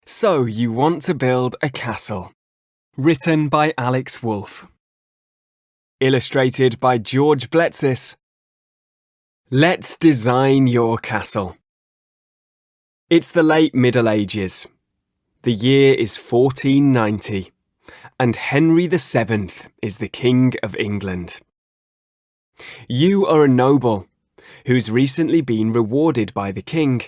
So you want to build a castle. Written by Alex Wolff. Illustrated by George Bletsis. Let's design your castle. It's the late Middle Ages. The year is 1490, and Henry VII is the King of England. You are a noble who's recently been rewarded by the king,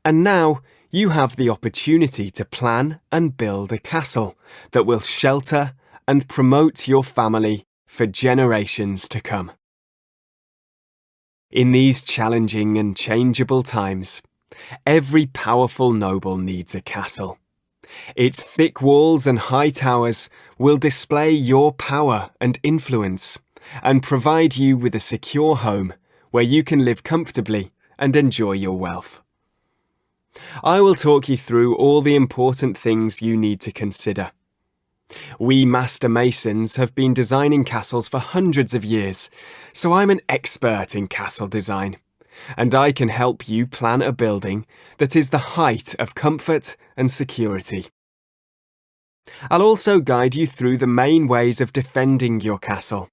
and now you have the opportunity to plan and build a castle that will shelter and promote your family for generations to come. In these challenging and changeable times, every powerful noble needs a castle. Its thick walls and high towers will display your power and influence and provide you with a secure home where you can live comfortably and enjoy your wealth. I will talk you through all the important things you need to consider. We master masons have been designing castles for hundreds of years, so I'm an expert in castle design, and I can help you plan a building that is the height of comfort and security. I'll also guide you through the main ways of defending your castle,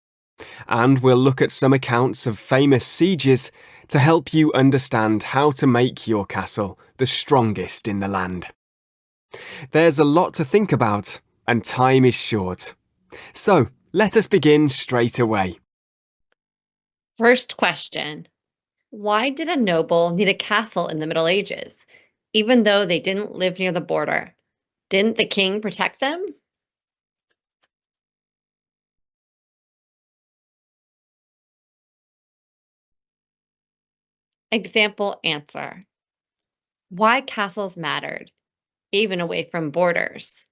and we'll look at some accounts of famous sieges to help you understand how to make your castle the strongest in the land. There's a lot to think about, and time is short. So, let us begin straight away. First question. Why did a noble need a castle in the Middle Ages, even though they didn't live near the border? Didn't the king protect them? Example answer. Why castles mattered, even away from borders.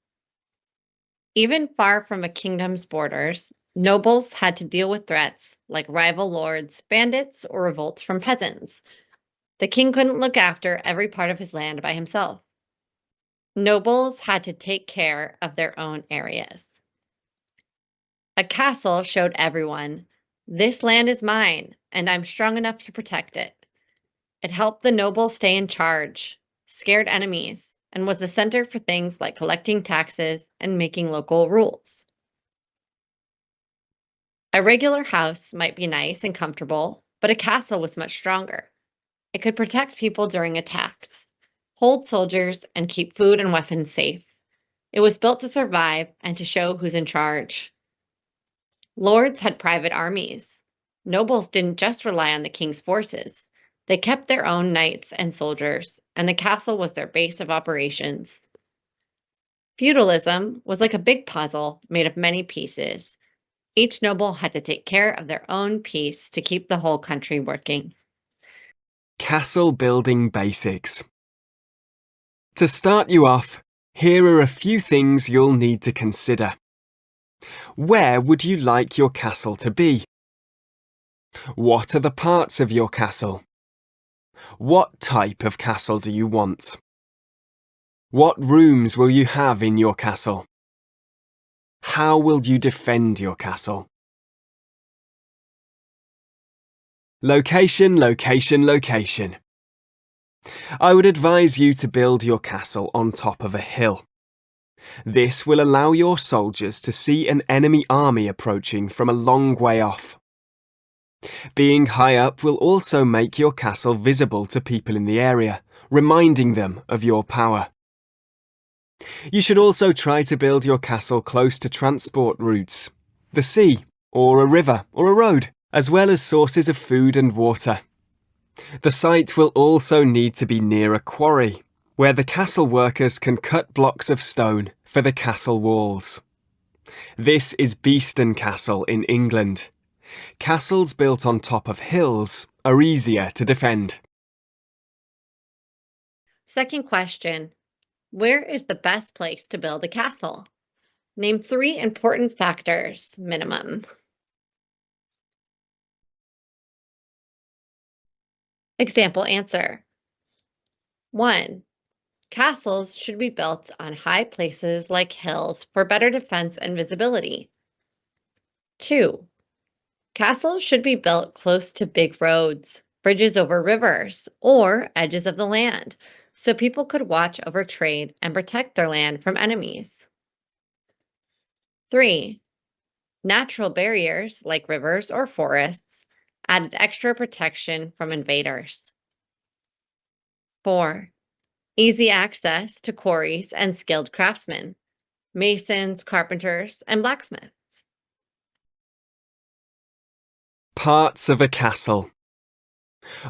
Even far from a kingdom's borders, nobles had to deal with threats like rival lords, bandits, or revolts from peasants. The king couldn't look after every part of his land by himself. Nobles had to take care of their own areas. A castle showed everyone, this land is mine, and I'm strong enough to protect it. It helped the nobles stay in charge, scared enemies, and was the center for things like collecting taxes and making local rules. A regular house might be nice and comfortable, but a castle was much stronger. It could protect people during attacks, hold soldiers, and keep food and weapons safe. It was built to survive and to show who's in charge. Lords had private armies. Nobles didn't just rely on the king's forces. They kept their own knights and soldiers, and the castle was their base of operations. Feudalism was like a big puzzle made of many pieces. Each noble had to take care of their own piece to keep the whole country working. Castle building basics. To start you off, here are a few things you'll need to consider. Where would you like your castle to be? What are the parts of your castle? What type of castle do you want? What rooms will you have in your castle? How will you defend your castle? Location, location, location. I would advise you to build your castle on top of a hill. This will allow your soldiers to see an enemy army approaching from a long way off. Being high up will also make your castle visible to people in the area, reminding them of your power. You should also try to build your castle close to transport routes, the sea, or a river or a road, as well as sources of food and water. The site will also need to be near a quarry, where the castle workers can cut blocks of stone for the castle walls. This is Beeston Castle in England. Castles built on top of hills are easier to defend. Second question. Where is the best place to build a castle? Name 3 important factors, minimum. Example answer. 1. Castles should be built on high places like hills for better defense and visibility. 2. Castles should be built close to big roads, bridges over rivers, or edges of the land, so people could watch over trade and protect their land from enemies. 3. Natural barriers like rivers or forests added extra protection from invaders. 4. Easy access to quarries and skilled craftsmen, masons, carpenters, and blacksmiths. Parts of a castle.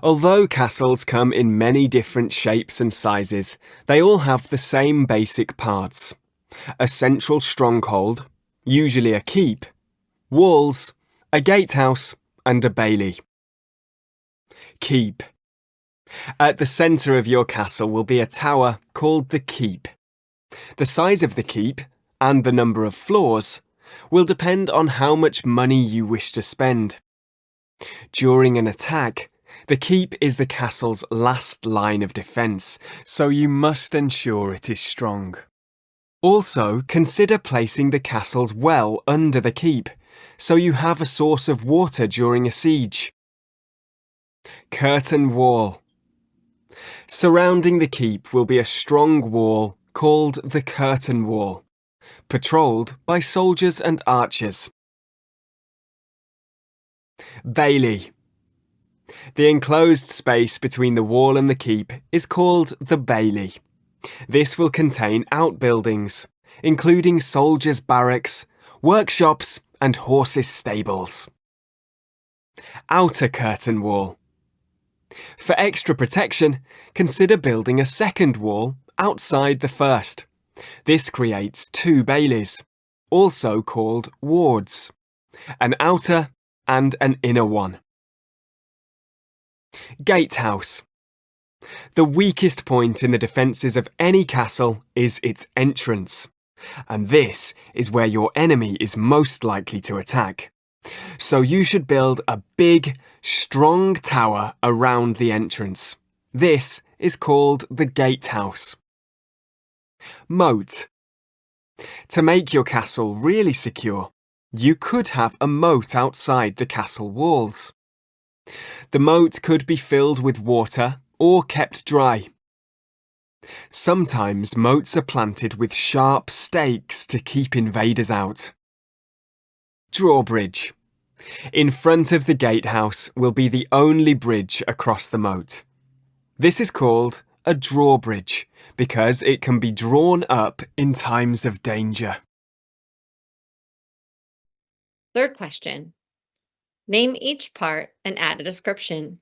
Although castles come in many different shapes and sizes, they all have the same basic parts. A central stronghold, usually a keep, walls, a gatehouse, and a bailey. Keep. At the centre of your castle will be a tower called the keep. The size of the keep, and the number of floors, will depend on how much money you wish to spend. During an attack, the keep is the castle's last line of defence, so you must ensure it is strong. Also, consider placing the castle's well under the keep, so you have a source of water during a siege. Curtain wall. Surrounding the keep will be a strong wall called the curtain wall, patrolled by soldiers and archers. Bailey. The enclosed space between the wall and the keep is called the bailey. This will contain outbuildings, including soldiers' barracks, workshops, and horses' stables. Outer curtain wall. For extra protection, consider building a second wall outside the first. This creates 2 baileys, also called wards, an outer and an inner one. Gatehouse. The weakest point in the defences of any castle is its entrance, and this is where your enemy is most likely to attack. So you should build a big, strong tower around the entrance. This is called the gatehouse. Moat. To make your castle really secure, you could have a moat outside the castle walls. The moat could be filled with water or kept dry. Sometimes moats are planted with sharp stakes to keep invaders out. Drawbridge. In front of the gatehouse will be the only bridge across the moat. This is called a drawbridge because it can be drawn up in times of danger. Third question. Name each part and add a description.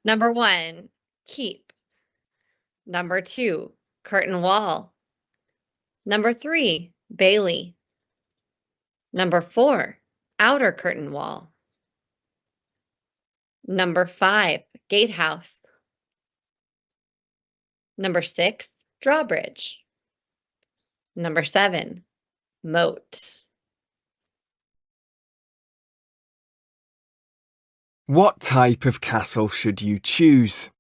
Number 1, keep. Number 2, curtain wall. Number 3, bailey. Number 4, outer curtain wall. Number 5, gatehouse. Number 6, drawbridge. Number 7, moat. What type of castle should you choose?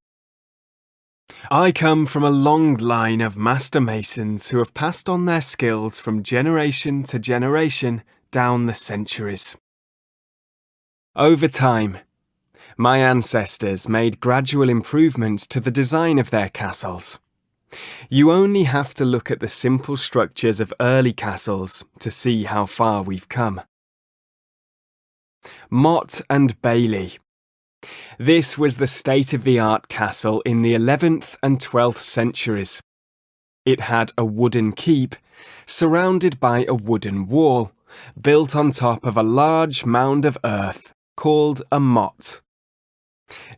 I come from a long line of master masons who have passed on their skills from generation to generation down the centuries. Over time, my ancestors made gradual improvements to the design of their castles. You only have to look at the simple structures of early castles to see how far we've come. Motte and Bailey. This was the state-of-the-art castle in the 11th and 12th centuries. It had a wooden keep, surrounded by a wooden wall, built on top of a large mound of earth called a motte.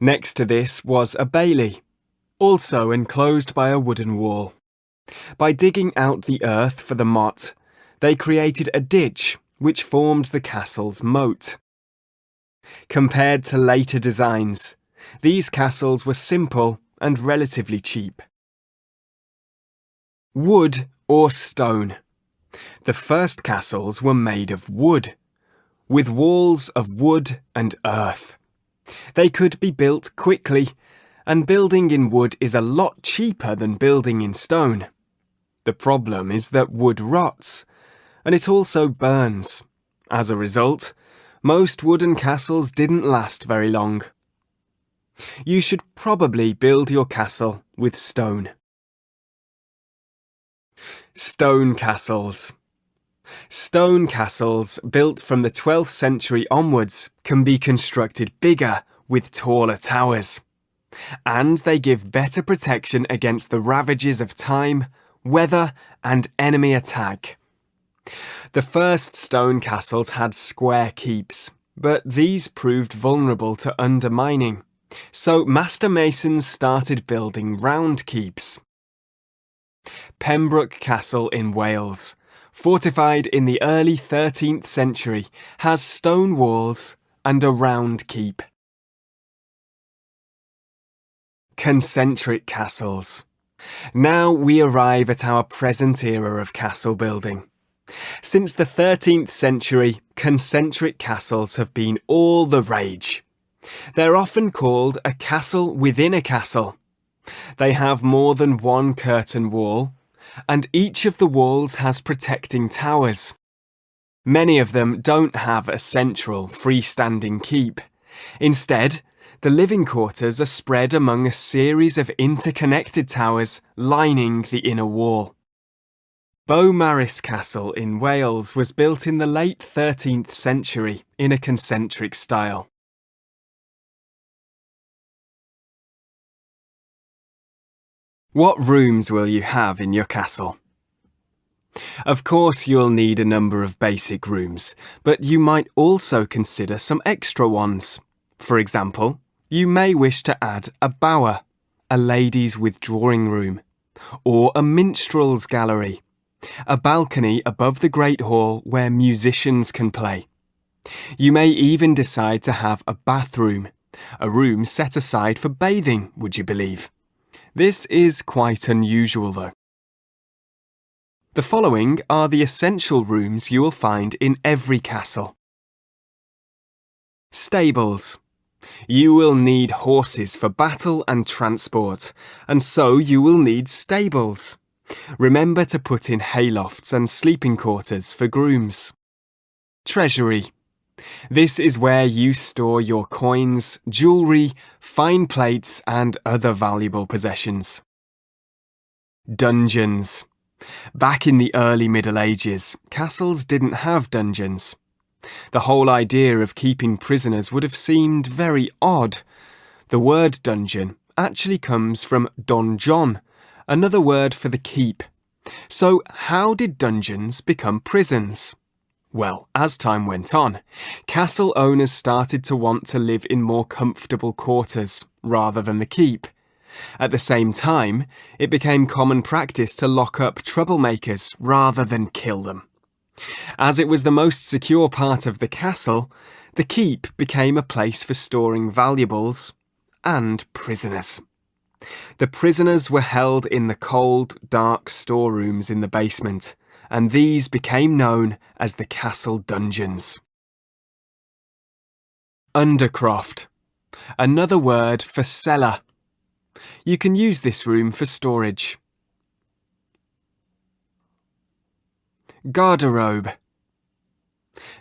Next to this was a bailey, also enclosed by a wooden wall. By digging out the earth for the motte, they created a ditch which formed the castle's moat. Compared to later designs, these castles were simple and relatively cheap. Wood or stone. The first castles were made of wood, with walls of wood and earth. They could be built quickly, and building in wood is a lot cheaper than building in stone. The problem is that wood rots, and it also burns. As a result, most wooden castles didn't last very long. You should probably build your castle with stone. Stone castles. Stone castles, built from the 12th century onwards, can be constructed bigger with taller towers. And they give better protection against the ravages of time, weather, and enemy attack. The first stone castles had square keeps, but these proved vulnerable to undermining. So master masons started building round keeps. Pembroke Castle in Wales, fortified in the early 13th century, has stone walls and a round keep. Concentric castles. Now we arrive at our present era of castle building. Since the 13th century, concentric castles have been all the rage. They're often called a castle within a castle. They have more than one curtain wall, and each of the walls has protecting towers. Many of them don't have a central, freestanding keep. Instead, the living quarters are spread among a series of interconnected towers lining the inner wall. Beaumaris Castle in Wales was built in the late 13th century in a concentric style. What rooms will you have in your castle? Of course, you'll need a number of basic rooms, but you might also consider some extra ones. For example, you may wish to add a bower, a ladies' withdrawing room, or a minstrel's gallery, a balcony above the Great Hall where musicians can play. You may even decide to have a bathroom, a room set aside for bathing, would you believe? This is quite unusual, though. The following are the essential rooms you will find in every castle. Stables. You will need horses for battle and transport, and so you will need stables. Remember to put in haylofts and sleeping quarters for grooms. Treasury. This is where you store your coins, jewellery, fine plates, and other valuable possessions. Dungeons. Back in the early Middle Ages, castles didn't have dungeons. The whole idea of keeping prisoners would have seemed very odd. The word dungeon actually comes from donjon, another word for the keep. So how did dungeons become prisons? Well, as time went on, castle owners started to want to live in more comfortable quarters rather than the keep. At the same time, it became common practice to lock up troublemakers rather than kill them. As it was the most secure part of the castle, the keep became a place for storing valuables and prisoners. The prisoners were held in the cold, dark storerooms in the basement, and these became known as the castle dungeons. Undercroft. Another word for cellar. You can use this room for storage. Garderobe.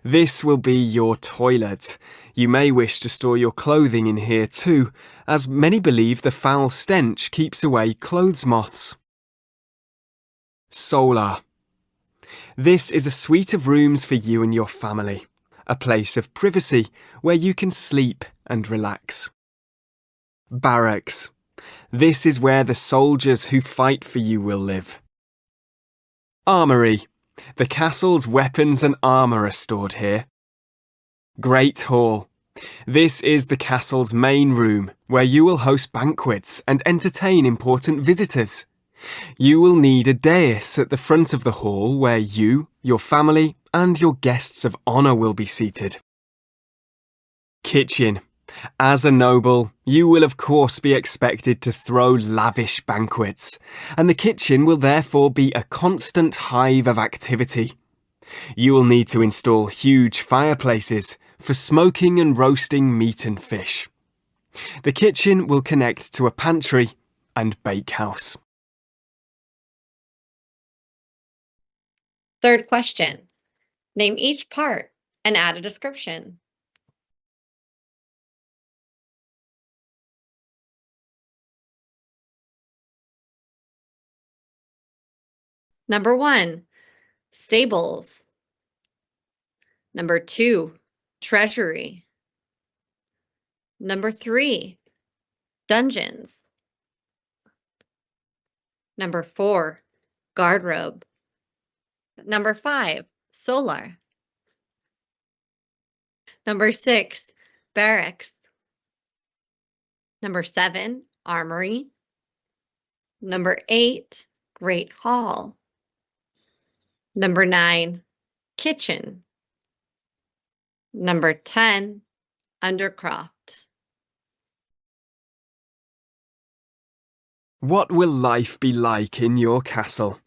This will be your toilet. You may wish to store your clothing in here too, as many believe the foul stench keeps away clothes moths. Solar. This is a suite of rooms for you and your family, a place of privacy where you can sleep and relax. Barracks. This is where the soldiers who fight for you will live. Armoury. The castle's weapons and armour are stored here. Great Hall. This is the castle's main room, where you will host banquets and entertain important visitors. You will need a dais at the front of the hall where you, your family, and your guests of honour will be seated. Kitchen. As a noble, you will of course be expected to throw lavish banquets, and the kitchen will therefore be a constant hive of activity. You will need to install huge fireplaces for smoking and roasting meat and fish. The kitchen will connect to a pantry and bakehouse. Third question. Name each part and add a description. Number 1, stables. Number 2, treasury. Number 3, dungeons. Number 4, guardrobe. Number 5, solar. Number 6, barracks. Number 7, armory. Number 8, great hall. Number 9, kitchen. Number 10, undercroft. What will life be like in your castle?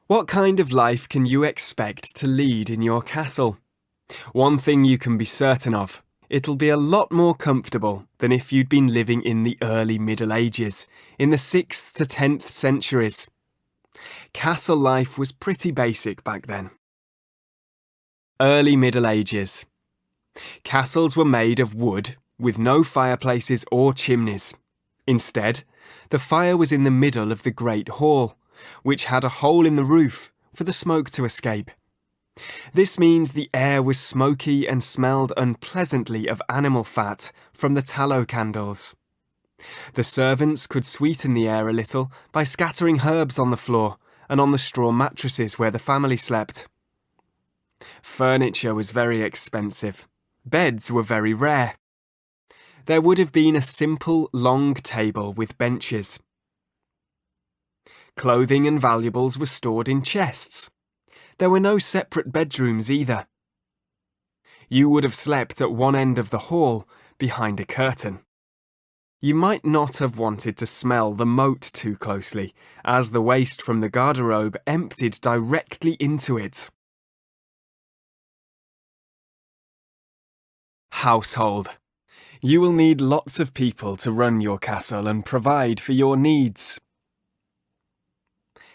What kind of life can you expect to lead in your castle? One thing you can be certain of, it'll be a lot more comfortable than if you'd been living in the early Middle Ages, in the 6th to 10th centuries. Castle life was pretty basic back then. Early Middle Ages. Castles were made of wood, with no fireplaces or chimneys. Instead, the fire was in the middle of the Great Hall, which had a hole in the roof for the smoke to escape. This means the air was smoky and smelled unpleasantly of animal fat from the tallow candles. The servants could sweeten the air a little by scattering herbs on the floor and on the straw mattresses where the family slept. Furniture was very expensive. Beds were very rare. There would have been a simple, long table with benches. Clothing and valuables were stored in chests. There were no separate bedrooms either. You would have slept at one end of the hall, behind a curtain. You might not have wanted to smell the moat too closely, as the waste from the garderobe emptied directly into it. Household. You will need lots of people to run your castle and provide for your needs.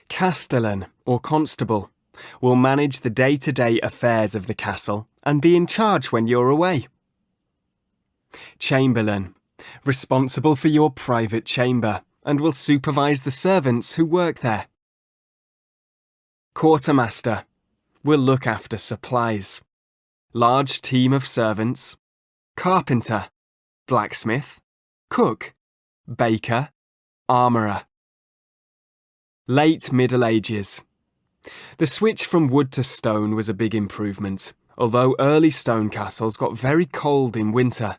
Castellan, or constable, will manage the day-to-day affairs of the castle and be in charge when you're away. Chamberlain, responsible for your private chamber and will supervise the servants who work there. Quartermaster, will look after supplies. Large team of servants. Carpenter, blacksmith, cook, baker, armourer. Late Middle Ages. The switch from wood to stone was a big improvement, although early stone castles got very cold in winter.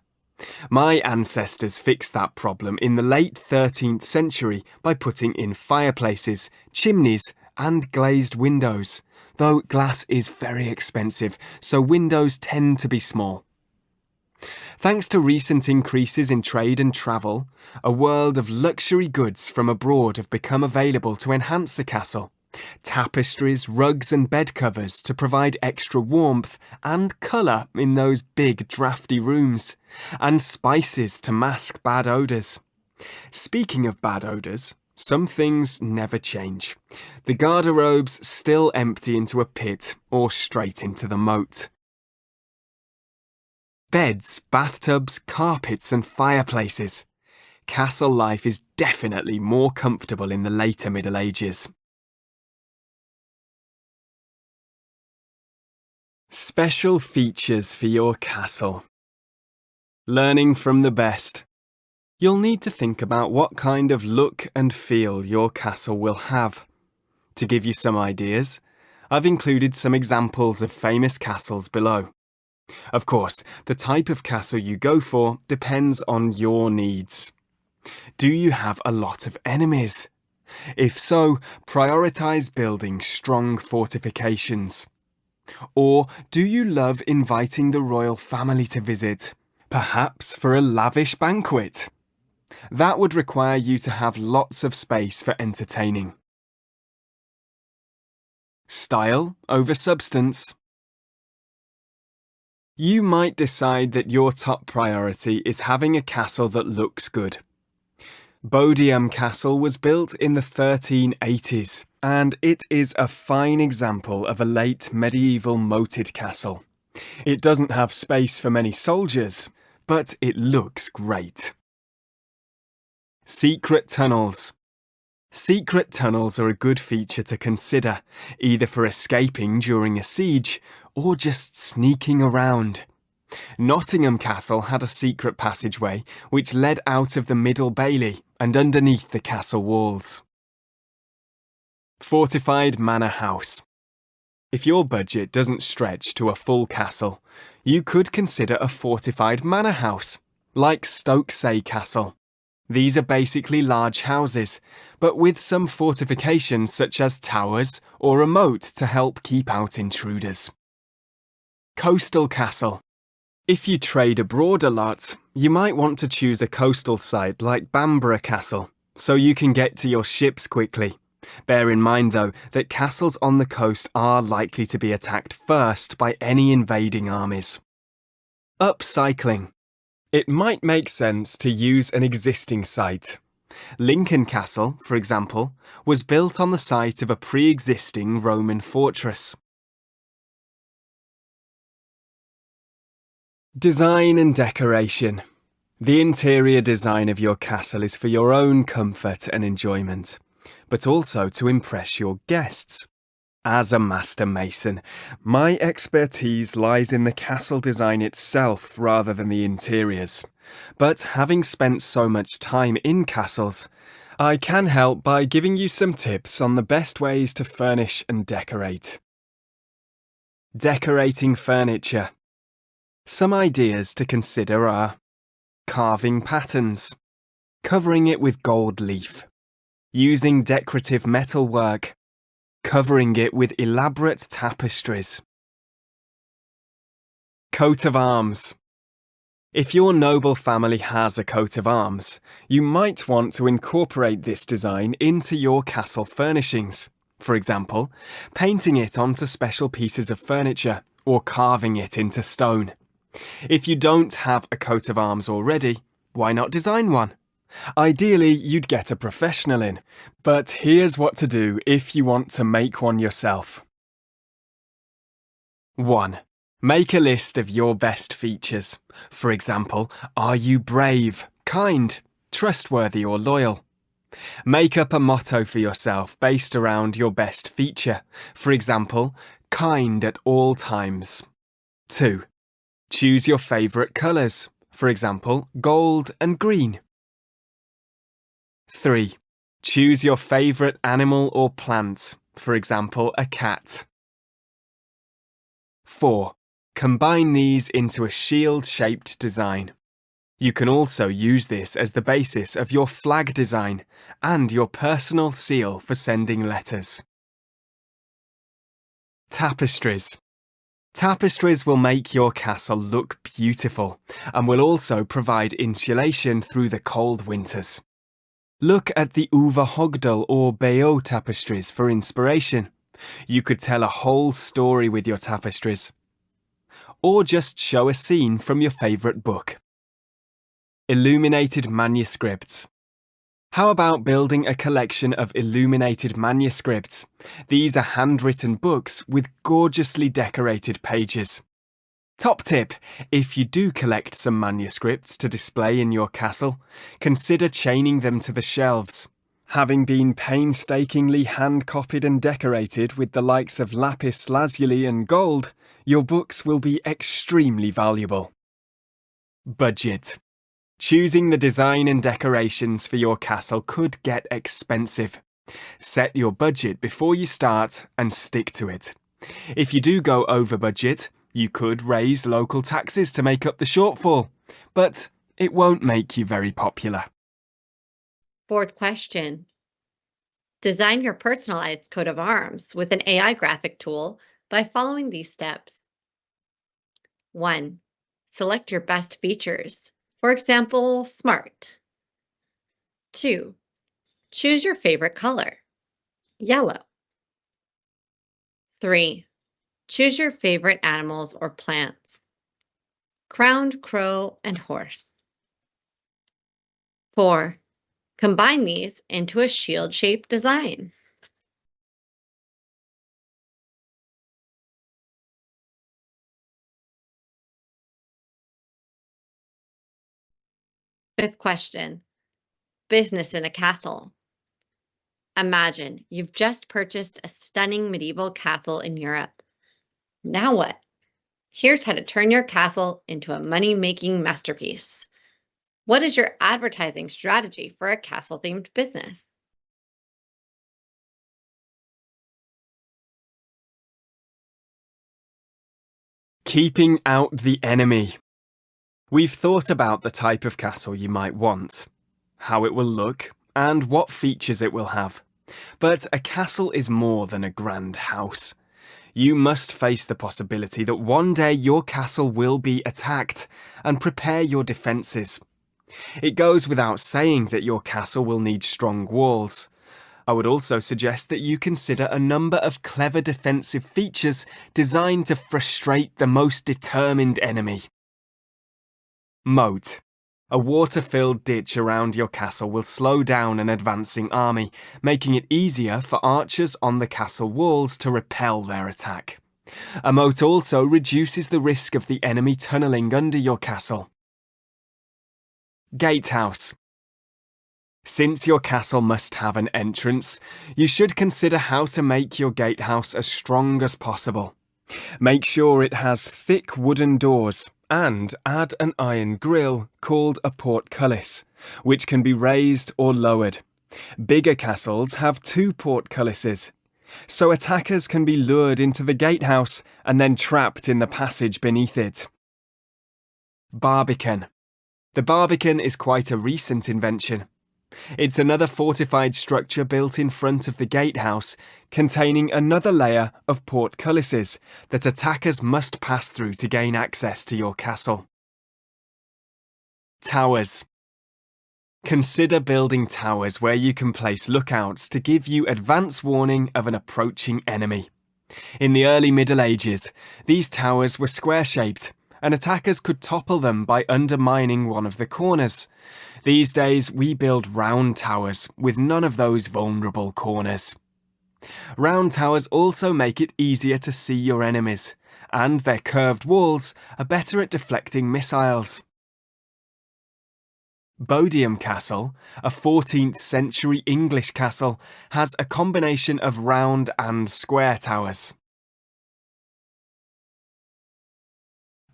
My ancestors fixed that problem in the late 13th century by putting in fireplaces, chimneys, and glazed windows, though glass is very expensive, so windows tend to be small. Thanks to recent increases in trade and travel, a world of luxury goods from abroad have become available to enhance the castle. Tapestries, rugs and bed covers to provide extra warmth and colour in those big drafty rooms, and spices to mask bad odours. Speaking of bad odours, some things never change. The garderobes still empty into a pit or straight into the moat. Beds, bathtubs, carpets and fireplaces. Castle life is definitely more comfortable in the later Middle Ages. Special features for your castle. Learning from the best. You'll need to think about what kind of look and feel your castle will have. To give you some ideas, I've included some examples of famous castles below. Of course, the type of castle you go for depends on your needs. Do you have a lot of enemies? If so, prioritise building strong fortifications. Or do you love inviting the royal family to visit, perhaps for a lavish banquet? That would require you to have lots of space for entertaining. Style over substance. You might decide that your top priority is having a castle that looks good. Bodiam Castle was built in the 1380s. and it is a fine example of a late medieval moated castle. It doesn't have space for many soldiers, but it looks great. Secret tunnels. Secret tunnels are a good feature to consider, either for escaping during a siege or just sneaking around. Nottingham Castle had a secret passageway which led out of the Middle Bailey and underneath the castle walls. Fortified manor house. If your budget doesn't stretch to a full castle, you could consider a fortified manor house, like Stokesay Castle. These are basically large houses, but with some fortifications such as towers or a moat to help keep out intruders. Coastal castle. If you trade abroad a lot, you might want to choose a coastal site like Bamborough Castle, so you can get to your ships quickly. Bear in mind, though, that castles on the coast are likely to be attacked first by any invading armies. Upcycling. It might make sense to use an existing site. Lincoln Castle, for example, was built on the site of a pre-existing Roman fortress. Design and decoration. The interior design of your castle is for your own comfort and enjoyment, but also to impress your guests. As a master mason, my expertise lies in the castle design itself rather than the interiors. But having spent so much time in castles, I can help by giving you some tips on the best ways to furnish and decorate. Decorating furniture. Some ideas to consider are carving patterns, covering it with gold leaf, using decorative metalwork, covering it with elaborate tapestries. Coat of arms. If your noble family has a coat of arms, you might want to incorporate this design into your castle furnishings. For example, painting it onto special pieces of furniture or carving it into stone. If you don't have a coat of arms already, why not design one? Ideally, you'd get a professional in, but here's what to do if you want to make one yourself. 1. Make a list of your best features. For example, are you brave, kind, trustworthy or loyal? Make up a motto for yourself based around your best feature. For example, kind at all times. 2. Choose your favourite colours. For example, gold and green. 3. Choose your favourite animal or plant, for example, a cat. 4. Combine these into a shield-shaped design. You can also use this as the basis of your flag design and your personal seal for sending letters. Tapestries. Tapestries will make your castle look beautiful and will also provide insulation through the cold winters. Look at the Uwe Hogdal or Bayeux tapestries for inspiration. You could tell a whole story with your tapestries. Or just show a scene from your favourite book. Illuminated manuscripts. How about building a collection of illuminated manuscripts? These are handwritten books with gorgeously decorated pages. Top tip, if you do collect some manuscripts to display in your castle, consider chaining them to the shelves. Having been painstakingly hand-copied and decorated with the likes of lapis lazuli and gold, your books will be extremely valuable. Budget. Choosing the design and decorations for your castle could get expensive. Set your budget before you start and stick to it. If you do go over budget, you could raise local taxes to make up the shortfall, but it won't make you very popular. 4th question. Design your personalized coat of arms with an AI graphic tool by following these steps. 1. Select your best features. For example, smart. 2. Choose your favorite color. Yellow. 3. Choose your favorite animals or plants. Crowned crow and horse. 4. Combine these into a shield-shaped design. Fifth question. Business in a castle. Imagine you've just purchased a stunning medieval castle in Europe. Now what? Here's how to turn your castle into a money-making masterpiece. What is your advertising strategy for a castle-themed business? Keeping out the enemy. We've thought about the type of castle you might want, how it will look, and what features it will have. But a castle is more than a grand house. You must face the possibility that one day your castle will be attacked, and prepare your defences. It goes without saying that your castle will need strong walls. I would also suggest that you consider a number of clever defensive features designed to frustrate the most determined enemy. Moat. A water-filled ditch around your castle will slow down an advancing army, making it easier for archers on the castle walls to repel their attack. A moat also reduces the risk of the enemy tunnelling under your castle. Gatehouse. Since your castle must have an entrance, you should consider how to make your gatehouse as strong as possible. Make sure it has thick wooden doors and add an iron grille called a portcullis, which can be raised or lowered. Bigger castles have 2 portcullises, so attackers can be lured into the gatehouse and then trapped in the passage beneath it. Barbican. The barbican is quite a recent invention. It's another fortified structure built in front of the gatehouse, containing another layer of portcullises that attackers must pass through to gain access to your castle. Towers. Consider building towers where you can place lookouts to give you advance warning of an approaching enemy. In the early Middle Ages, these towers were square-shaped, and attackers could topple them by undermining one of the corners. These days, we build round towers with none of those vulnerable corners. Round towers also make it easier to see your enemies, and their curved walls are better at deflecting missiles. Bodiam Castle, a 14th century English castle, has a combination of round and square towers.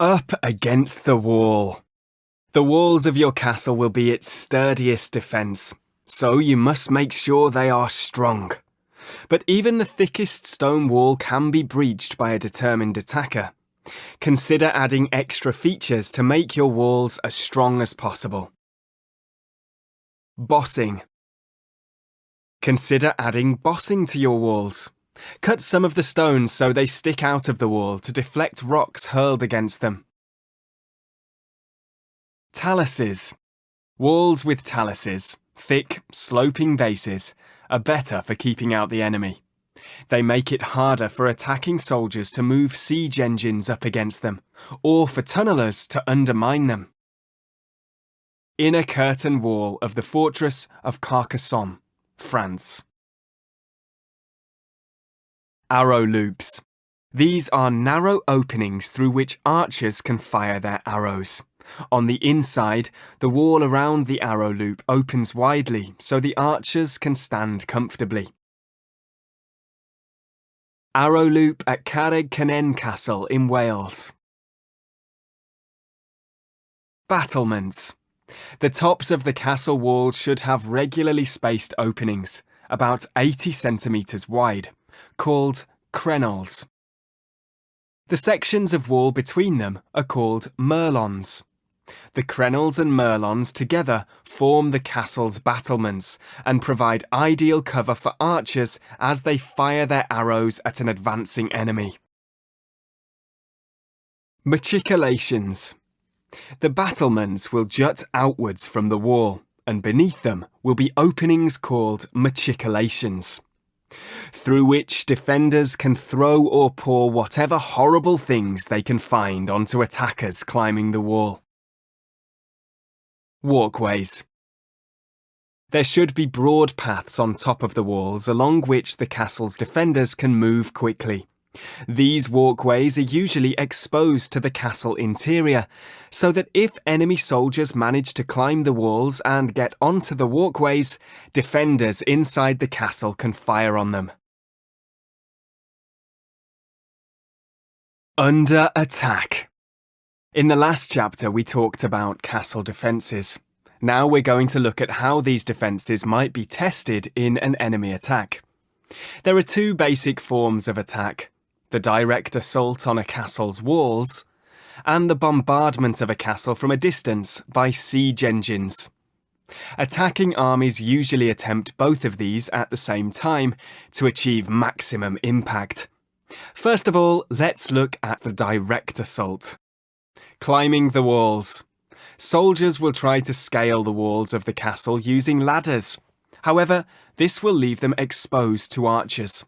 Up against the wall. The walls of your castle will be its sturdiest defence, so you must make sure they are strong. But even the thickest stone wall can be breached by a determined attacker. Consider adding extra features to make your walls as strong as possible. Bossing. Consider adding bossing to your walls. Cut some of the stones so they stick out of the wall to deflect rocks hurled against them. Taluses. Walls with taluses, thick, sloping bases, are better for keeping out the enemy. They make it harder for attacking soldiers to move siege engines up against them, or for tunnellers to undermine them. Inner curtain wall of the fortress of Carcassonne, France. Arrow loops. These are narrow openings through which archers can fire their arrows. On the inside, the wall around the arrow loop opens widely so the archers can stand comfortably. Arrow loop at Carreg Cynnen Castle in Wales. Battlements. The tops of the castle walls should have regularly spaced openings, about 80 centimetres wide, called crenelles. The sections of wall between them are called merlons. The crenelles and merlons together form the castle's battlements and provide ideal cover for archers as they fire their arrows at an advancing enemy. Machicolations. The battlements will jut outwards from the wall, and beneath them will be openings called machicolations, through which defenders can throw or pour whatever horrible things they can find onto attackers climbing the wall. Walkways. There should be broad paths on top of the walls along which the castle's defenders can move quickly. These walkways are usually exposed to the castle interior, so that if enemy soldiers manage to climb the walls and get onto the walkways, defenders inside the castle can fire on them. Under attack. In the last chapter, we talked about castle defences. Now we're going to look at how these defences might be tested in an enemy attack. There are two basic forms of attack: the direct assault on a castle's walls, and the bombardment of a castle from a distance by siege engines. Attacking armies usually attempt both of these at the same time to achieve maximum impact. First of all, let's look at the direct assault. Climbing the walls. Soldiers will try to scale the walls of the castle using ladders. However, this will leave them exposed to archers.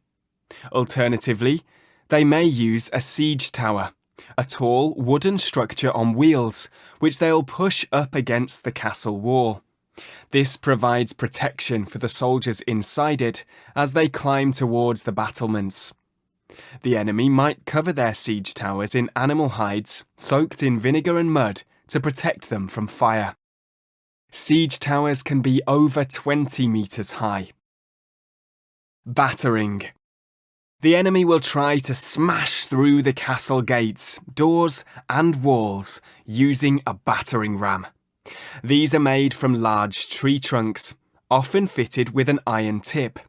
Alternatively, they may use a siege tower, a tall wooden structure on wheels, which they'll push up against the castle wall. This provides protection for the soldiers inside it as they climb towards the battlements. The enemy might cover their siege towers in animal hides soaked in vinegar and mud to protect them from fire. Siege towers can be over 20 meters high. Battering. The enemy will try to smash through the castle gates, doors, and walls using a battering ram. These are made from large tree trunks, often fitted with an iron tip.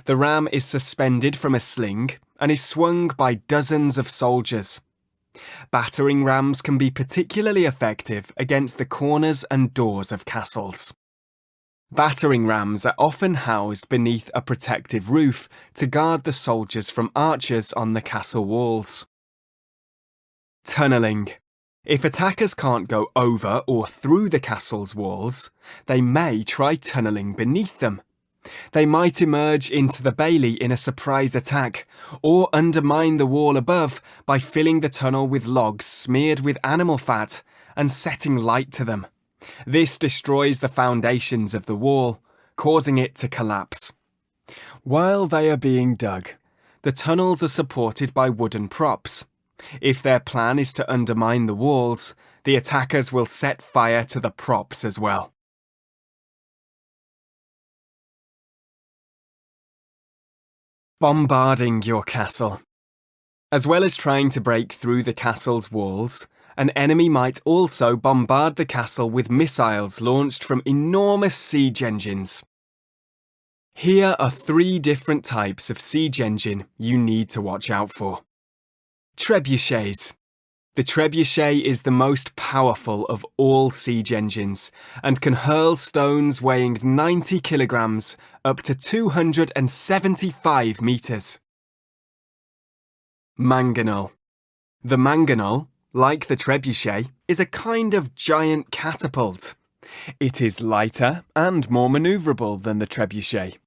The ram is suspended from a sling and is swung by dozens of soldiers. Battering rams can be particularly effective against the corners and doors of castles. Battering rams are often housed beneath a protective roof to guard the soldiers from archers on the castle walls. Tunnelling. If attackers can't go over or through the castle's walls, they may try tunnelling beneath them. They might emerge into the bailey in a surprise attack, or undermine the wall above by filling the tunnel with logs smeared with animal fat and setting light to them. This destroys the foundations of the wall, causing it to collapse. While they are being dug, the tunnels are supported by wooden props. If their plan is to undermine the walls, the attackers will set fire to the props as well. Bombarding your castle. As well as trying to break through the castle's walls, an enemy might also bombard the castle with missiles launched from enormous siege engines. Here are 3 different types of siege engine you need to watch out for. Trebuchets. The trebuchet is the most powerful of all siege engines and can hurl stones weighing 90 kilograms up to 275 meters. Mangonel. The mangonel, like the trebuchet, is a kind of giant catapult. It is lighter and more maneuverable than the trebuchet.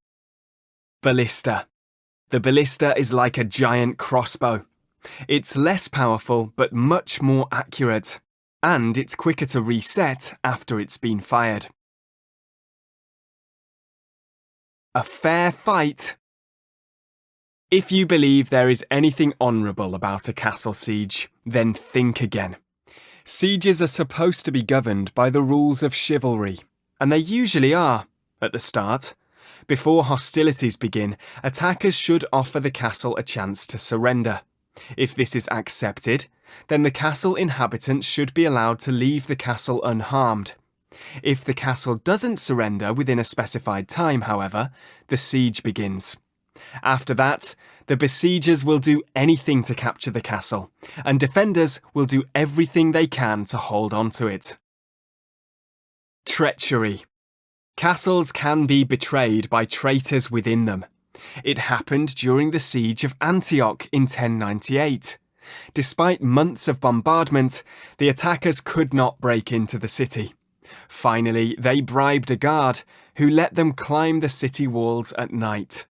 Ballista. The ballista is like a giant crossbow. It's less powerful but much more accurate, and it's quicker to reset after it's been fired. A fair fight. If you believe there is anything honourable about a castle siege, then think again. Sieges are supposed to be governed by the rules of chivalry, and they usually are, at the start. Before hostilities begin, attackers should offer the castle a chance to surrender. If this is accepted, then the castle inhabitants should be allowed to leave the castle unharmed. If the castle doesn't surrender within a specified time, however, the siege begins. After that, the besiegers will do anything to capture the castle, and defenders will do everything they can to hold on to it. Treachery. Castles can be betrayed by traitors within them. It happened during the siege of Antioch in 1098. Despite months of bombardment, the attackers could not break into the city. Finally, they bribed a guard who let them climb the city walls at night.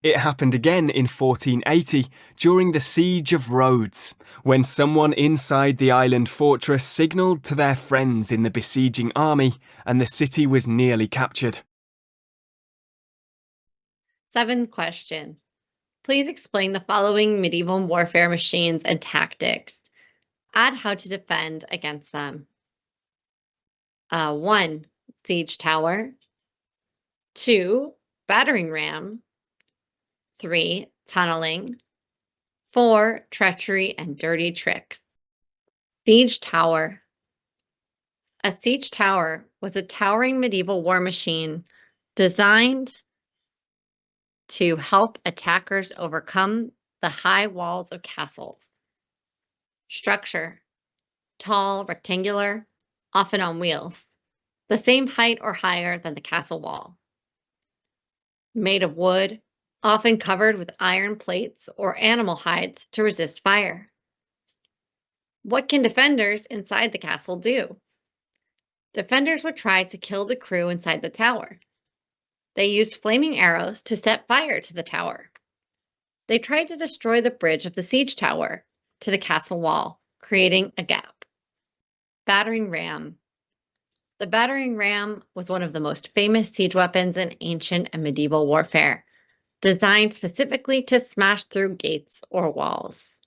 It happened again in 1480 during the siege of Rhodes, when someone inside the island fortress signalled to their friends in the besieging army and the city was nearly captured. 7th question. Please explain the following medieval warfare machines and tactics. Add how to defend against them. 1. Siege tower. 2. Battering ram. 3. Tunneling. 4. Treachery and dirty tricks. Siege tower. A siege tower was a towering medieval war machine designed to help attackers overcome the high walls of castles. Structure: tall, rectangular, often on wheels, the same height or higher than the castle wall. Made of wood, often covered with iron plates or animal hides to resist fire. What can defenders inside the castle do? Defenders would try to kill the crew inside the tower. They used flaming arrows to set fire to the tower. They tried to destroy the bridge of the siege tower to the castle wall, creating a gap. Battering ram. The battering ram was one of the most famous siege weapons in ancient and medieval warfare, designed specifically to smash through gates or walls.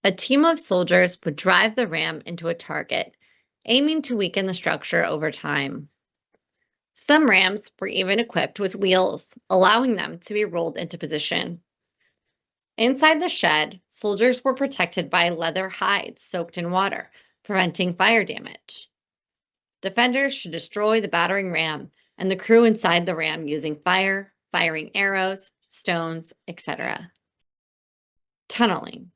A team of soldiers would drive the ram into a target, aiming to weaken the structure over time. Some rams were even equipped with wheels, allowing them to be rolled into position. Inside the shed, soldiers were protected by leather hides soaked in water, preventing fire damage. Defenders should destroy the battering ram and the crew inside the ram using fire, firing arrows, stones, etc. Tunneling.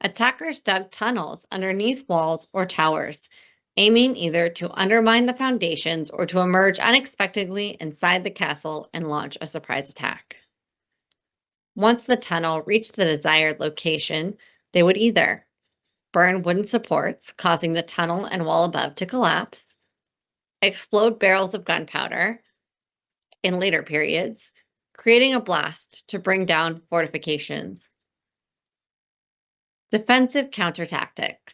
Attackers dug tunnels underneath walls or towers, aiming either to undermine the foundations or to emerge unexpectedly inside the castle and launch a surprise attack. Once the tunnel reached the desired location, they would either burn wooden supports, causing the tunnel and wall above to collapse, explode barrels of gunpowder in later periods, creating a blast to bring down fortifications. Defensive countertactics.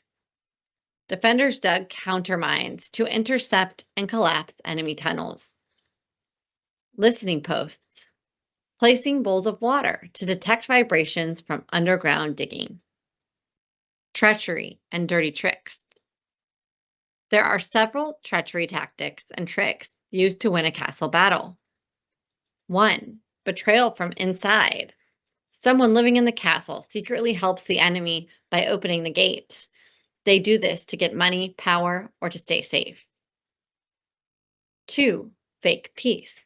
Defenders dug countermines to intercept and collapse enemy tunnels. Listening posts. Placing bowls of water to detect vibrations from underground digging. Treachery and dirty tricks. There are several treachery tactics and tricks used to win a castle battle. 1. Betrayal from inside. Someone living in the castle secretly helps the enemy by opening the gate. They do this to get money, power, or to stay safe. 2. Fake peace.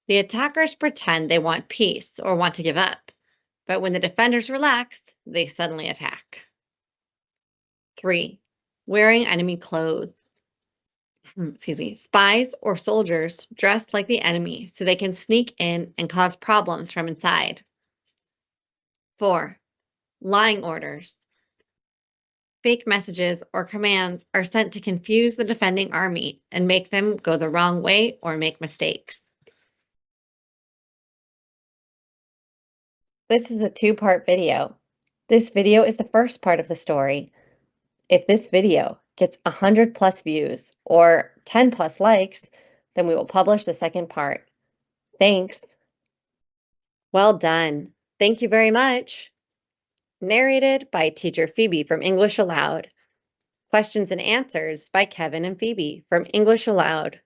The attackers pretend they want peace or want to give up, but when the defenders relax, they suddenly attack. 3. Wearing enemy clothes. Spies or soldiers dress like the enemy so they can sneak in and cause problems from inside. 4. Lying orders. Fake messages or commands are sent to confuse the defending army and make them go the wrong way or make mistakes. This is a 2-part video. This video is the first part of the story. If this video gets 100 plus views or 10 plus likes, then we will publish the second part. Thanks. Well done. Thank you very much. Narrated by teacher Phoebe from English Aloud. Questions and answers by Kevin and Phoebe from English Aloud.